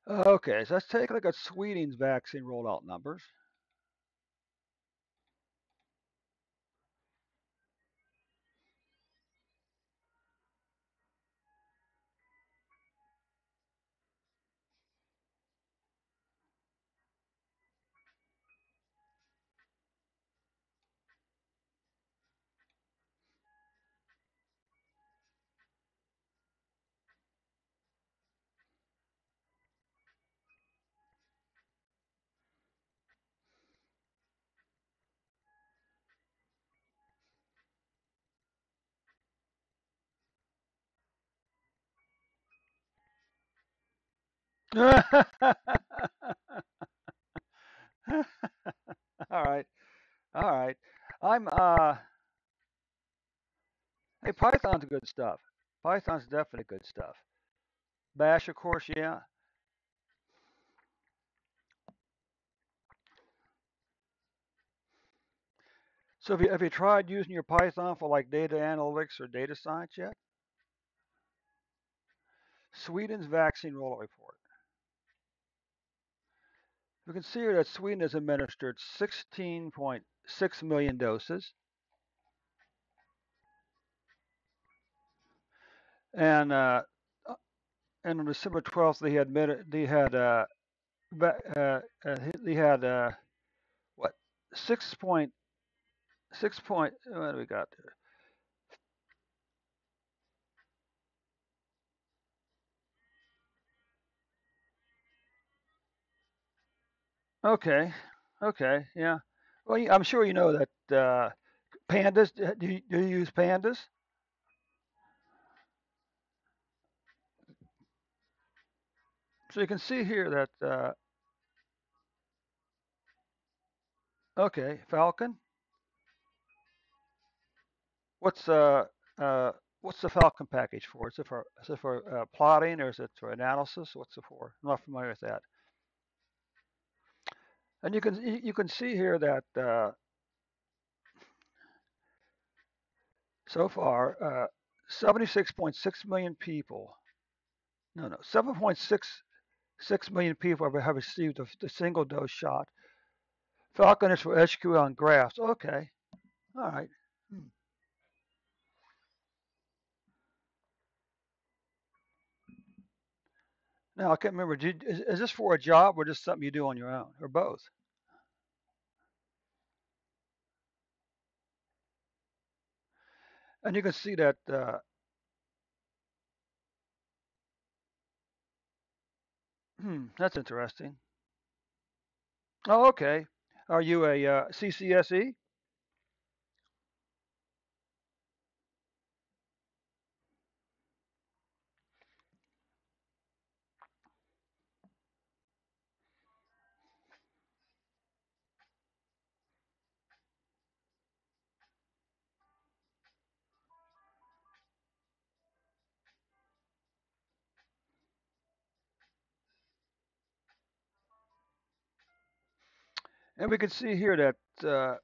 Okay, so let's take a look at Sweden's vaccine rollout numbers. All right, all right. I'm Hey, Python's good stuff. Python's definitely good stuff. Bash, of course, yeah. So have you tried using your Python for like data analytics or data science yet? Sweden's vaccine rollout report. We can see here that Sweden has administered 16.6 million doses, and and on December 12th they had what 6.6 point what do we got there? Okay, okay, yeah. Well, I'm sure you know that pandas. Do you use pandas? So you can see here that okay, Falcon. What's uh uh what's the Falcon package for? Is it for plotting or is it for analysis? What's it for? I'm not familiar with that. And you can see here that so far 76.6 million people. No, 7.66 million people have received the single dose shot. Falcon is for HQ on graphs. Okay, all right. Hmm. Now I can't remember. Is this for a job or just something you do on your own, or both? And you can see that. That's interesting. Oh, okay. Are you a CCSE? And we can see here that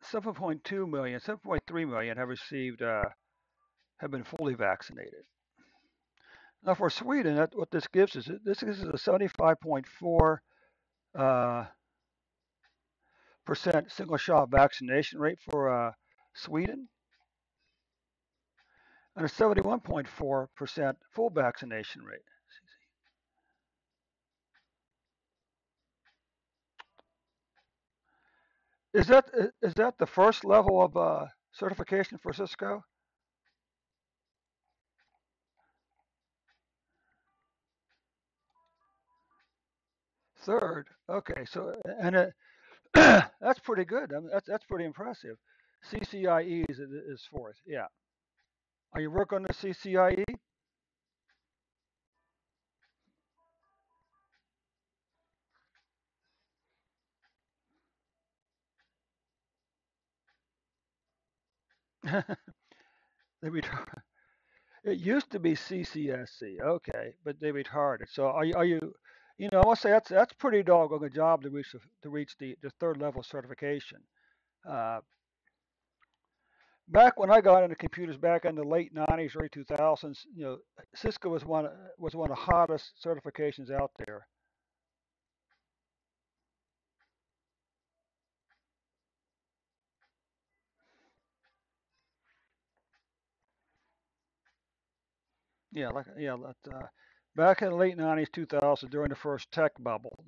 7.2 million, 7.3 million have been fully vaccinated. Now for Sweden, what this gives us, this is a 75.4 uh, percent single shot vaccination rate for Sweden, and a 71.4% full vaccination rate. Is that the first level of certification for Cisco? Third. Okay, so and that's pretty good. I mean, that's pretty impressive. CCIE is fourth. Yeah. Are you working on the CCIE? they retired. It used to be CCSC. Okay, but they retired it. So are you? I must say that's pretty doggone good job to reach the third level certification. Uh, Back when I got into computers back in the late '90s, early 2000s, Cisco was one of the hottest certifications out there. Back in the late '90s, 2000s, during the first tech bubble.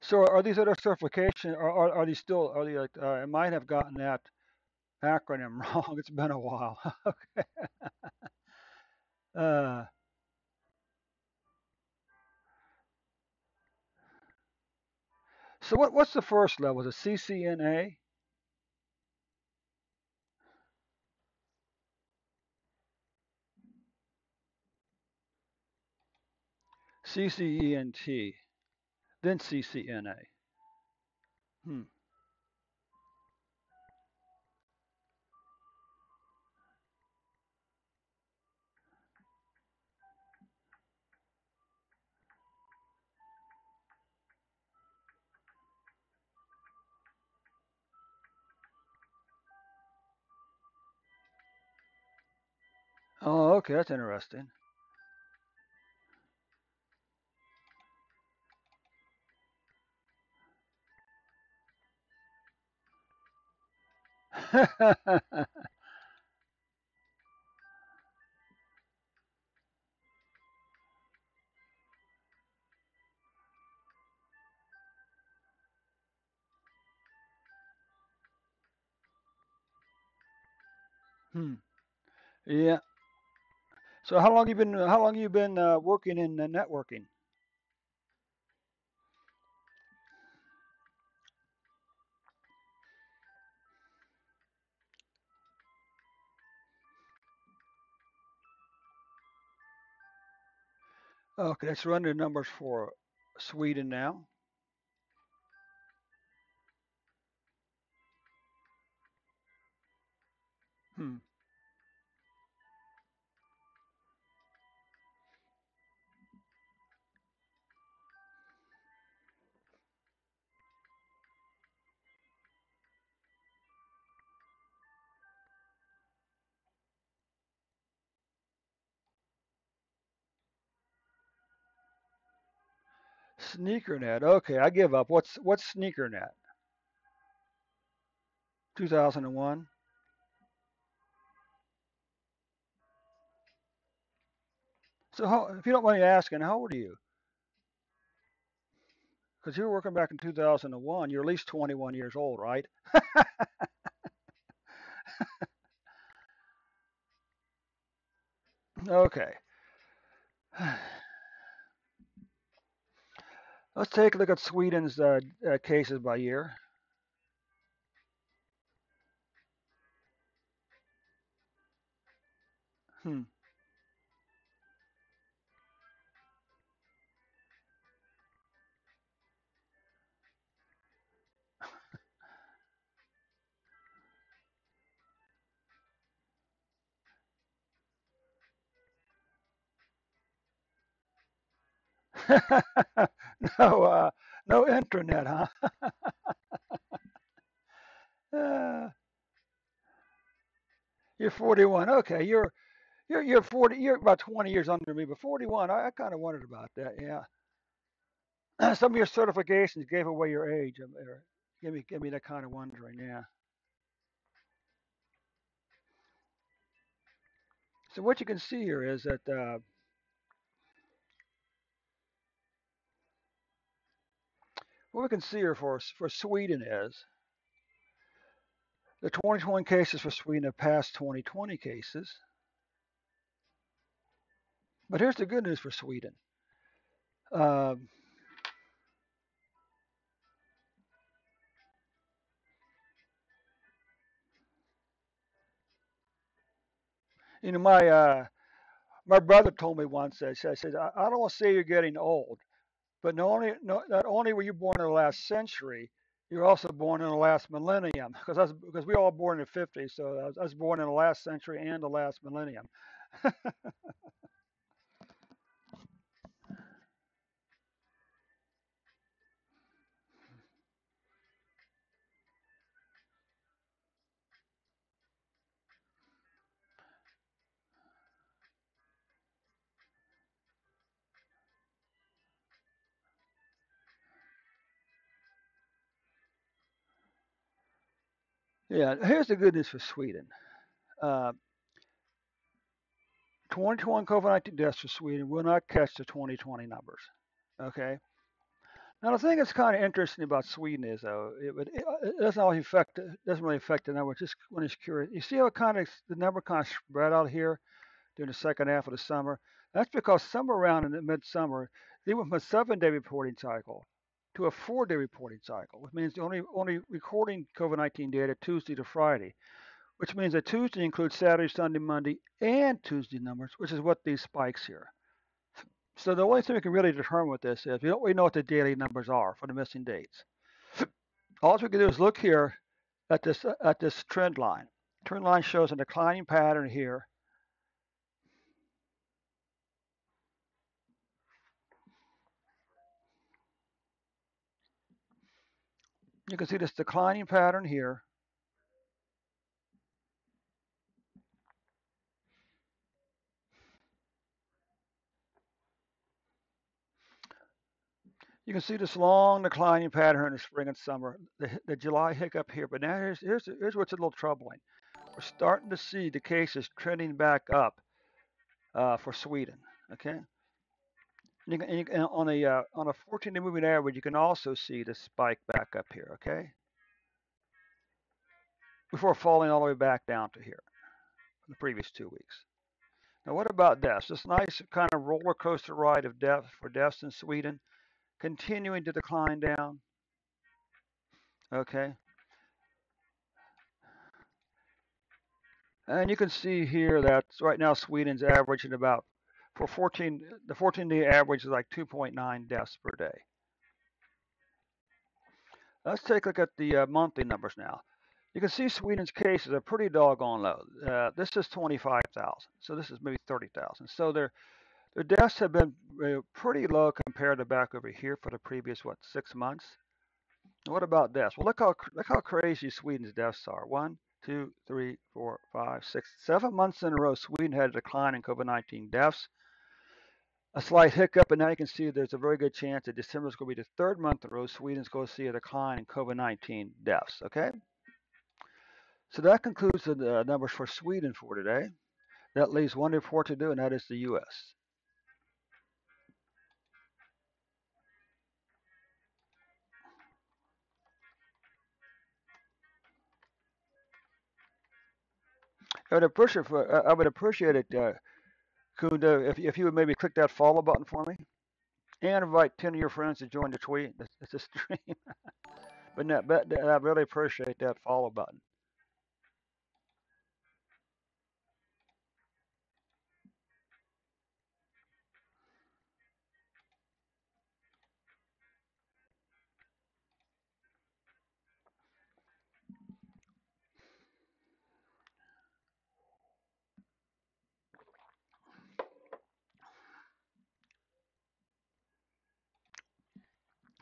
So are these other certifications? Are these still? Are they like? I might have gotten that acronym wrong. It's been a while. Okay. Uh, so what's the first level? Is it CCNA, CCENT, then CCNA? Hmm. Oh, okay, that's interesting. Hmm. Yeah. So how long you been working in networking? Okay, let's run the numbers for Sweden now. Hmm. SneakerNet. Okay, I give up. What's SneakerNet? 2001. So if you don't mind me asking, how old are you? Because you were working back in 2001. You're at least 21 years old, right? Okay. Let's take a look at Sweden's cases by year. Hmm. No, no internet, huh? Uh, you're 41. Okay, you're 40. You're about 20 years under me, but 41. I kind of wondered about that. Yeah. Some of your certifications gave away your age. Or give me that kind of wondering. Yeah. So what you can see here is that what we can see here for Sweden is the 2021 cases for Sweden have passed 2020 cases. But here's the good news for Sweden. Um, my brother told me once. I said I don't want to say you're getting old, but not only were you born in the last century, you're also born in the last millennium. Because we all born in the '50s, so I was born in the last century and the last millennium. Yeah, here's the good news for Sweden. Uh, 2021 COVID-19 deaths for Sweden will not catch the 2020 numbers. Okay. Now the thing that's kind of interesting about Sweden is though it doesn't always affect doesn't really affect the number. Just when it's curious, you see how the number kind of spread out here during the second half of the summer. That's because somewhere around in the midsummer, they went from a 7-day reporting cycle to a 4-day reporting cycle, which means only recording COVID-19 data Tuesday to Friday, which means that Tuesday includes Saturday, Sunday, Monday, and Tuesday numbers, which is what these spikes here. So the only thing we can really determine with this is we don't really know what the daily numbers are for the missing dates. All we can do is look here at this trend line. Trend line shows a declining pattern here. You can see this declining pattern here. You can see this long declining pattern in the spring and summer, the July hiccup here. But now here's what's a little troubling. We're starting to see the cases trending back up for Sweden. Okay, and on a 14-day moving average, you can also see the spike back up here. Okay, before falling all the way back down to here in the previous 2 weeks. Now, what about deaths? This nice kind of roller coaster ride of deaths in Sweden, continuing to decline down. Okay, and you can see here that right now Sweden's averaging about for 14 the 14-day average is like 2.9 deaths per day. Let's take a look at the monthly numbers now. You can see Sweden's cases are pretty doggone low. This is 25,000, so this is maybe 30,000. So their deaths have been pretty low compared to back over here for the previous 6 months. What about deaths? Well, look how crazy Sweden's deaths are. 1, 2, 3, 4, 5, 6, 7 months in a row, Sweden had a decline in COVID-19 deaths. A slight hiccup, and now you can see there's a very good chance that December is going to be the third month in a row Sweden's going to see a decline in COVID-19 deaths. Okay, so that concludes the numbers for Sweden for today. That leaves one report to do, and that is the U.S. I would appreciate it, Kunda, if you would maybe click that follow button for me and invite 10 of your friends to join the tweet. It's a stream, but I really appreciate that follow button.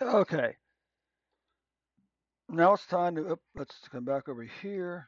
Okay, now it's time to let's come back over here.